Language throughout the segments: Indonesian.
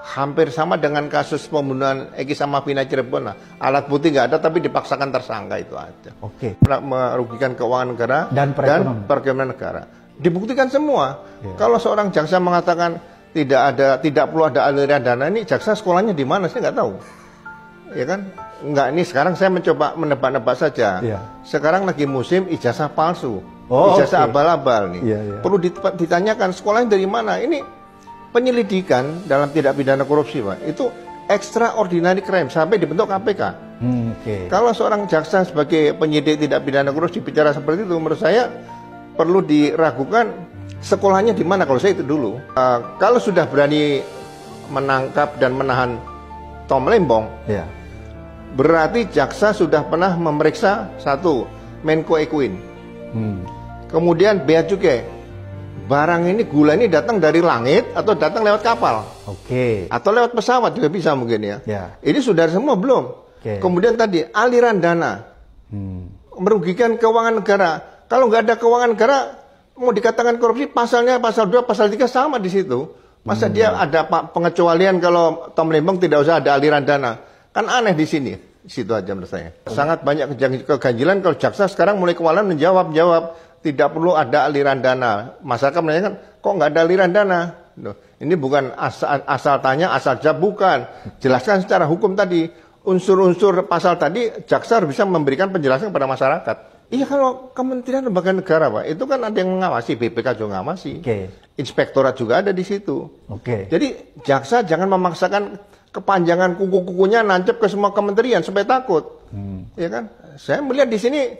hampir sama dengan kasus pembunuhan Eki sama Vina Cirebon. Nah, alat bukti nggak ada tapi dipaksakan tersangka, itu aja. Oke. Merugikan keuangan negara Dan perekonomian negara. Dibuktikan semua. Kalau seorang jaksa mengatakan tidak perlu ada aliran dana, ini jaksa sekolahnya di mana? Saya nggak tahu. Ya kan? Enggak, ini sekarang saya mencoba menebak-nebak saja. Sekarang lagi musim ijazah palsu. Ijazah abal-abal nih. Perlu ditanyakan sekolahnya dari mana? Ini penyelidikan dalam tindak pidana korupsi, Pak, itu extraordinary crime sampai dibentuk KPK. Kalau seorang jaksa sebagai penyidik tindak pidana korupsi bicara seperti itu, menurut saya perlu diragukan sekolahnya di mana. Kalau saya itu dulu, kalau sudah berani menangkap dan menahan Tom Lembong, berarti jaksa sudah pernah memeriksa satu Menko Ekuin, kemudian bea cukai. Barang ini, gula ini datang dari langit atau datang lewat kapal? Atau lewat pesawat juga bisa mungkin ya. Ini sudah semua belum? Kemudian tadi aliran dana, merugikan keuangan negara. Kalau nggak ada keuangan negara, mau dikatakan korupsi, pasalnya pasal 2, pasal 3 sama di situ. Masa dia ada pengecualian kalau Tom Lembong tidak usah ada aliran dana? Kan aneh di sini. Situ aja menurut saya. Sangat banyak keganjilan kalau jaksa sekarang mulai kewalahan menjawab tidak perlu ada aliran dana. Masyarakat menanyakan, kok nggak ada aliran dana? Loh, ini bukan asal tanya, asal jawab, bukan. Jelaskan secara hukum tadi. Unsur-unsur pasal tadi, jaksa bisa memberikan penjelasan kepada masyarakat. Iya, kalau Kementerian Lembaga Negara, Pak, itu kan ada yang mengawasi, BPK juga mengawasi. Inspektorat juga ada di situ. Jadi jaksa jangan memaksakan kepanjangan kuku-kukunya nancep ke semua kementerian supaya takut. Ya kan? Saya melihat di sini,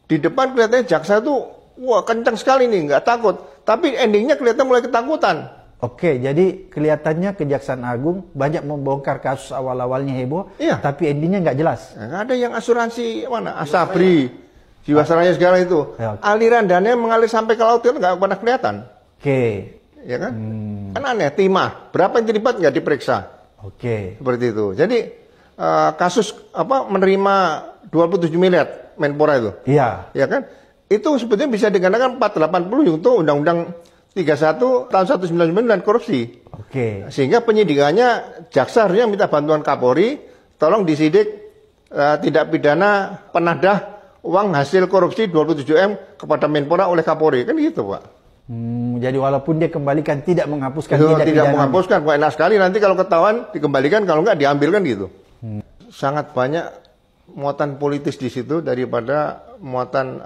di depan kelihatannya jaksa itu wah, kencang sekali nih, nggak takut. Tapi endingnya kelihatan mulai ketakutan. Jadi kelihatannya Kejaksaan Agung banyak membongkar kasus awal-awalnya heboh, tapi endingnya nggak jelas. Nggak ada yang asuransi mana, Asabri, Jiwasraya segala itu. Aliran dananya mengalir sampai ke laut itu nggak pernah kelihatan. Ya kan? Kan aneh, timah. Berapa yang terlibat nggak diperiksa. Seperti itu. Jadi kasus menerima 27 miliar Menpora itu. Ya kan? Itu sebetulnya bisa dikenakan 480 untuk Undang-Undang 31 tahun 1999 korupsi. Sehingga penyidikannya jaksa harusnya minta bantuan Kapolri, tolong disidik tindak pidana penadah uang hasil korupsi 27M kepada Menpora oleh Kapolri. Kan gitu, Pak. Jadi walaupun dia kembalikan tidak menghapuskan tidak menghapuskan, kok enak sekali nanti kalau ketahuan dikembalikan, kalau enggak diambilkan gitu. Sangat banyak muatan politis di situ daripada muatan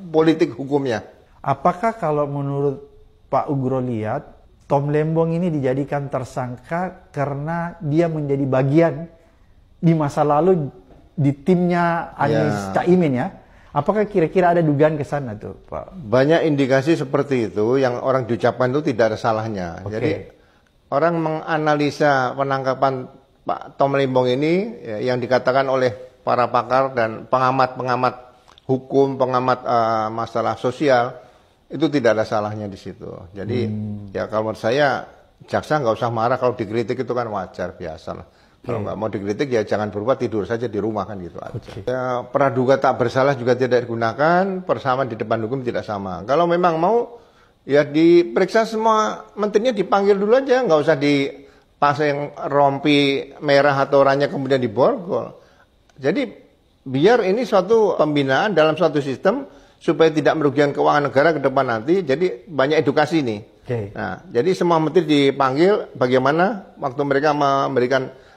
politik hukumnya. Apakah kalau menurut Pak Ugro lihat, Tom Lembong ini dijadikan tersangka karena dia menjadi bagian di masa lalu di timnya Anies Caimin ya? Apakah kira-kira ada dugaan ke sana tuh, Pak? Banyak indikasi seperti itu, yang orang diucapkan itu tidak ada salahnya. Jadi orang menganalisa penangkapan Pak Tom Lembong ini yang dikatakan oleh para pakar dan pengamat-pengamat hukum, pengamat masalah sosial, itu tidak ada salahnya di situ. Jadi ya kalau menurut saya jaksa nggak usah marah kalau dikritik, itu kan wajar, biasa lah. Kalau nggak mau dikritik ya jangan berbuat, tidur saja di rumah, kan gitu aja. Ya, praduga tak bersalah juga tidak digunakan, persamaan di depan hukum tidak sama. Kalau memang mau ya diperiksa semua menterinya, dipanggil dulu aja, nggak usah dipasang rompi merah atau oranye kemudian diborgol. Jadi biar ini suatu pembinaan dalam suatu sistem supaya tidak merugikan keuangan negara ke depan nanti. Jadi banyak edukasi nih. Nah, jadi semua menteri dipanggil bagaimana waktu mereka memberikan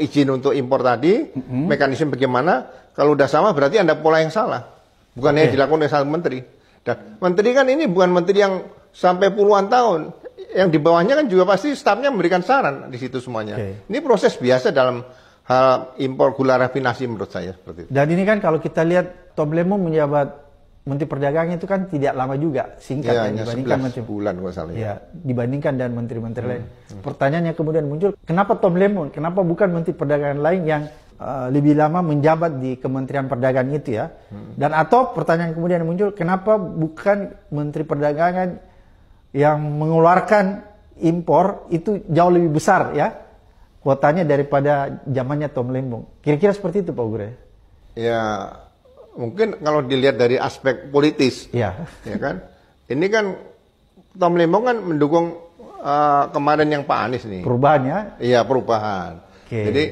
izin untuk impor tadi, mekanisme bagaimana. Kalau udah sama berarti ada pola yang salah, bukan yang dilakukan oleh satu menteri. Dan menteri kan ini bukan menteri yang sampai puluhan tahun, yang di bawahnya kan juga pasti stafnya memberikan saran di situ semuanya. Ini proses biasa dalam hal impor gula rafinasi menurut saya seperti itu. Dan ini kan kalau kita lihat Tom Lembong menjabat Menteri Perdagangan itu kan tidak lama juga, singkat ya, dibandingkan 11 bulan kalau salah ya, dibandingkan dan menteri-menteri lain. Pertanyaannya kemudian muncul, kenapa Tom Lembong, kenapa bukan Menteri Perdagangan lain yang lebih lama menjabat di Kementerian Perdagangan itu ya? Dan atau pertanyaan kemudian muncul, kenapa bukan Menteri Perdagangan yang mengeluarkan impor itu jauh lebih besar ya kuotanya daripada zamannya Tom Lembong? Kira-kira seperti itu, Pak Ugro. Ya, mungkin kalau dilihat dari aspek politis, ya kan, ini kan Tom Lembong kan mendukung kemarin yang Pak Anies nih. Perubahan ya? Iya, perubahan. Jadi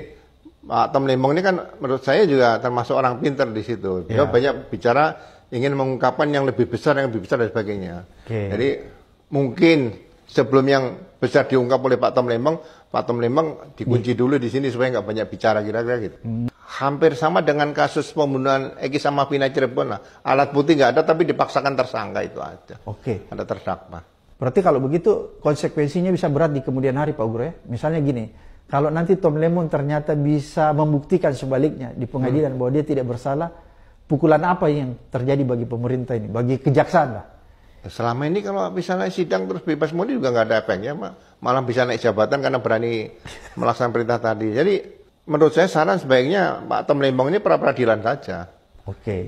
Pak Tom Lembong ini kan menurut saya juga termasuk orang pintar di situ. Dia banyak bicara, ingin mengungkapkan yang lebih besar dan sebagainya. Jadi mungkin sebelum yang besar diungkap oleh Pak Tom Lembong dikunci dulu di sini supaya nggak banyak bicara kira-kira gitu. Hampir sama dengan kasus pembunuhan Eki sama Vina Cirebon lah. Alat bukti nggak ada tapi dipaksakan tersangka itu aja. Ada terdakwa. Berarti kalau begitu konsekuensinya bisa berat di kemudian hari Pak Ugro ya. Misalnya gini, kalau nanti Tom Lembong ternyata bisa membuktikan sebaliknya di pengadilan bahwa dia tidak bersalah, pukulan apa yang terjadi bagi pemerintah ini, bagi kejaksaan lah? Selama ini kalau misalnya sidang terus bebas murni juga nggak ada efeknya, malah bisa naik jabatan karena berani melaksanakan perintah tadi. Jadi menurut saya saran sebaiknya Pak Tom Lembong ini pra-peradilan saja.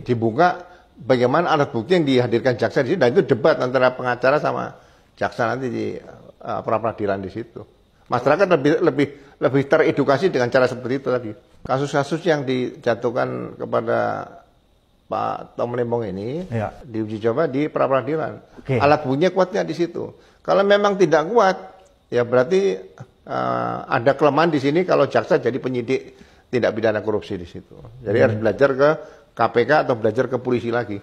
Dibuka bagaimana alat bukti yang dihadirkan jaksa di situ, dan itu debat antara pengacara sama jaksa nanti di pra-peradilan di situ. Masyarakat lebih teredukasi dengan cara seperti itu tadi. Kasus-kasus yang dijatuhkan kepada Pak Tom Lembong ini diuji coba di pra-peradilan. Alat buktinya kuatnya di situ. Kalau memang tidak kuat, ya berarti ada kelemahan di sini kalau jaksa jadi penyidik tindak pidana korupsi di situ. Jadi harus belajar ke KPK atau belajar ke polisi lagi.